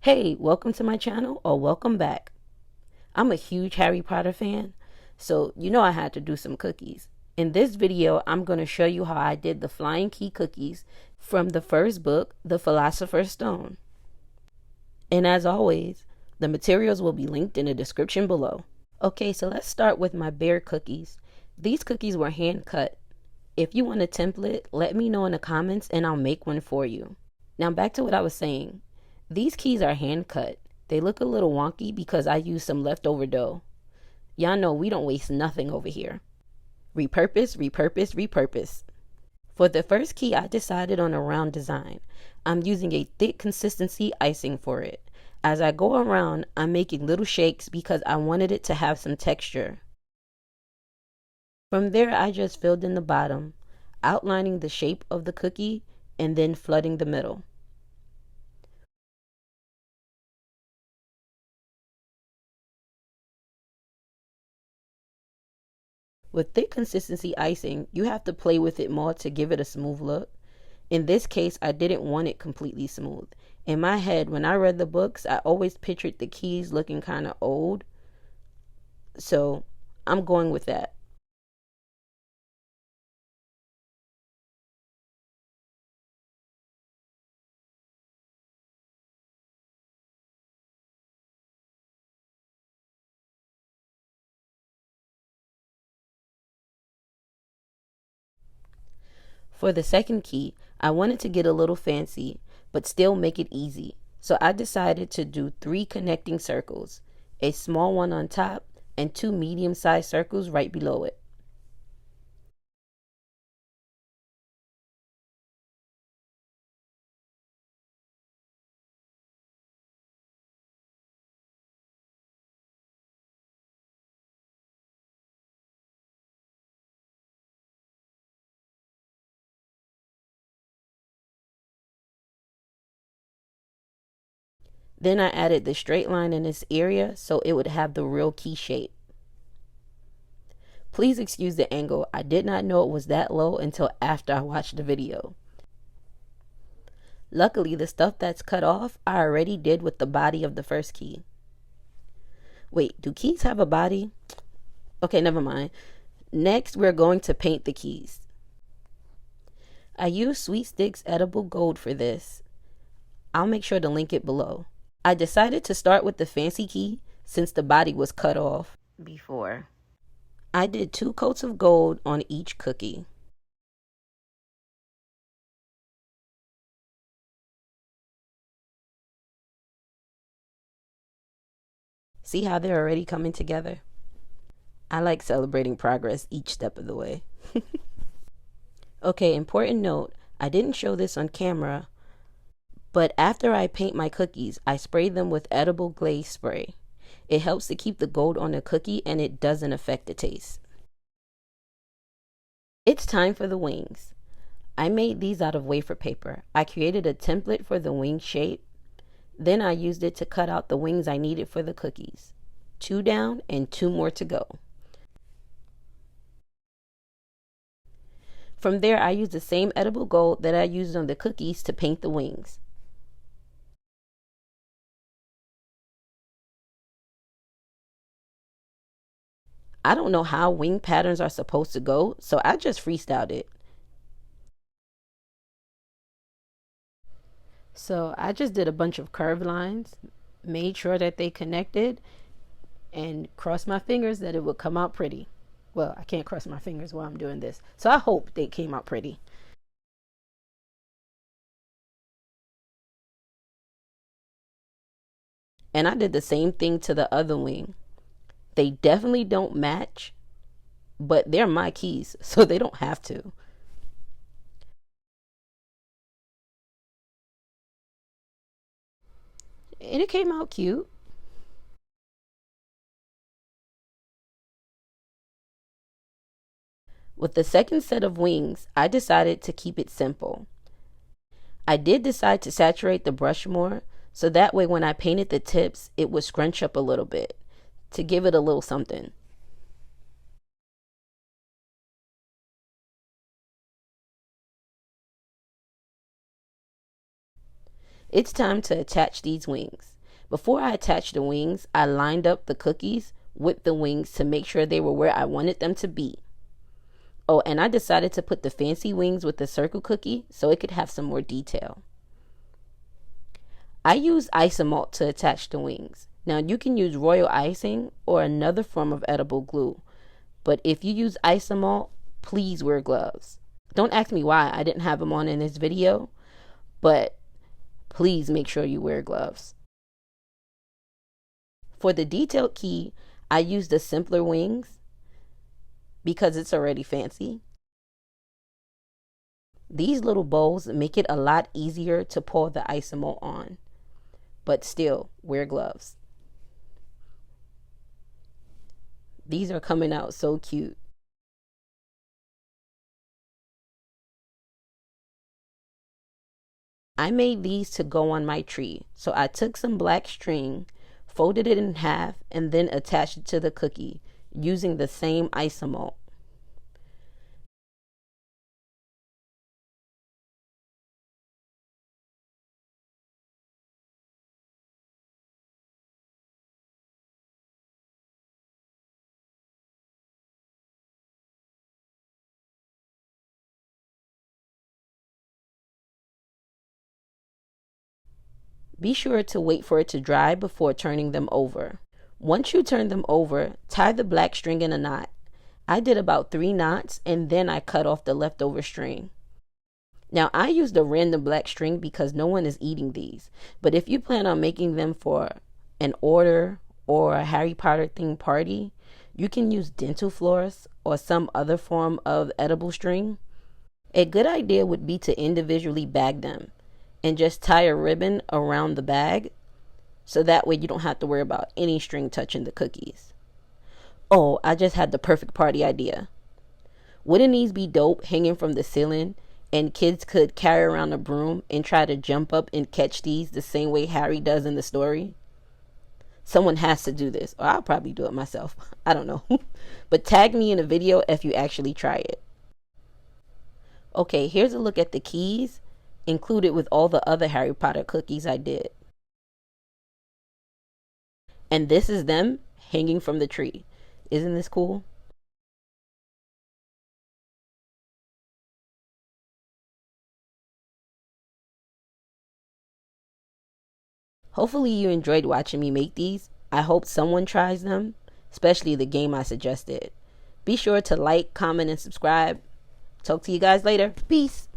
Hey, welcome to my channel or welcome back. I'm a huge Harry Potter fan, so you know I had to do some cookies. In this video, I'm going to show you how I did the flying key cookies from the first book, The Philosopher's Stone. And as always, the materials will be linked in the description below. Okay, so let's start with my bear cookies. These cookies were hand cut. If you want a template, let me know in the comments and I'll make one for you. Now back to what I was saying. These keys are hand cut. They look a little wonky because I used some leftover dough. Y'all know we don't waste nothing over here. Repurpose, repurpose, repurpose. For the first key, I decided on a round design. I'm using a thick consistency icing for it. As I go around, I'm making little shakes because I wanted it to have some texture. From there, I just filled in the bottom, outlining the shape of the cookie and then flooding the middle. With thick consistency icing, you have to play with it more to give it a smooth look. In this case, I didn't want it completely smooth. In my head, when I read the books, I always pictured the keys looking kind of old. So I'm going with that. For the second key, I wanted to get a little fancy, but still make it easy. So I decided to do 3 connecting circles, a small one on top and 2 medium-sized circles right below it. Then I added the straight line in this area so it would have the real key shape. Please excuse the angle. I did not know it was that low until after I watched the video. Luckily, the stuff that's cut off, I already did with the body of the first key. Wait, do keys have a body? Okay, never mind. Next, we're going to paint the keys. I used Sweet Sticks Edible Gold for this. I'll make sure to link it below. I decided to start with the fancy key since the body was cut off before. I did 2 coats of gold on each cookie. See how they're already coming together? I like celebrating progress each step of the way. Okay, important note, I didn't show this on camera, but after I paint my cookies, I spray them with edible glaze spray. It helps to keep the gold on the cookie and it doesn't affect the taste. It's time for the wings. I made these out of wafer paper. I created a template for the wing shape. Then I used it to cut out the wings I needed for the cookies. 2 down and 2 more to go. From there, I used the same edible gold that I used on the cookies to paint the wings. I don't know how wing patterns are supposed to go, so I just freestyled it. So I just did a bunch of curved lines, made sure that they connected, and crossed my fingers that it would come out pretty. Well, I can't cross my fingers while I'm doing this, so I hope they came out pretty. And I did the same thing to the other wing. They definitely don't match, but they're my keys, so they don't have to. And it came out cute. With the second set of wings, I decided to keep it simple. I did decide to saturate the brush more, so that way when I painted the tips, it would scrunch up a little bit to give it a little something. It's time to attach these wings. Before I attached the wings, I lined up the cookies with the wings to make sure they were where I wanted them to be. Oh, and I decided to put the fancy wings with the circle cookie so it could have some more detail. I used isomalt to attach the wings. Now you can use royal icing or another form of edible glue, but if you use isomalt, please wear gloves. Don't ask me why I didn't have them on in this video, but please make sure you wear gloves. For the detailed key, I used the simpler wings because it's already fancy. These little bows make it a lot easier to pour the isomalt on, but still wear gloves. These are coming out so cute. I made these to go on my tree, so I took some black string, folded it in half, and then attached it to the cookie using the same isomalt. Be sure to wait for it to dry before turning them over. Once you turn them over, tie the black string in a knot. I did about 3 knots and then I cut off the leftover string. Now I used a random black string because no one is eating these, but if you plan on making them for an order or a Harry Potter themed party, you can use dental floss or some other form of edible string. A good idea would be to individually bag them and just tie a ribbon around the bag so that way you don't have to worry about any string touching the cookies. Oh, I just had the perfect party idea. Wouldn't these be dope hanging from the ceiling and kids could carry around a broom and try to jump up and catch these the same way Harry does in the story? Someone has to do this, or I'll probably do it myself. I don't know. But tag me in a video if you actually try it. Okay, here's a look at the keys included with all the other Harry Potter cookies I did. And this is them hanging from the tree. Isn't this cool? Hopefully you enjoyed watching me make these. I hope someone tries them, especially the game I suggested. Be sure to like, comment, and subscribe. Talk to you guys later. Peace.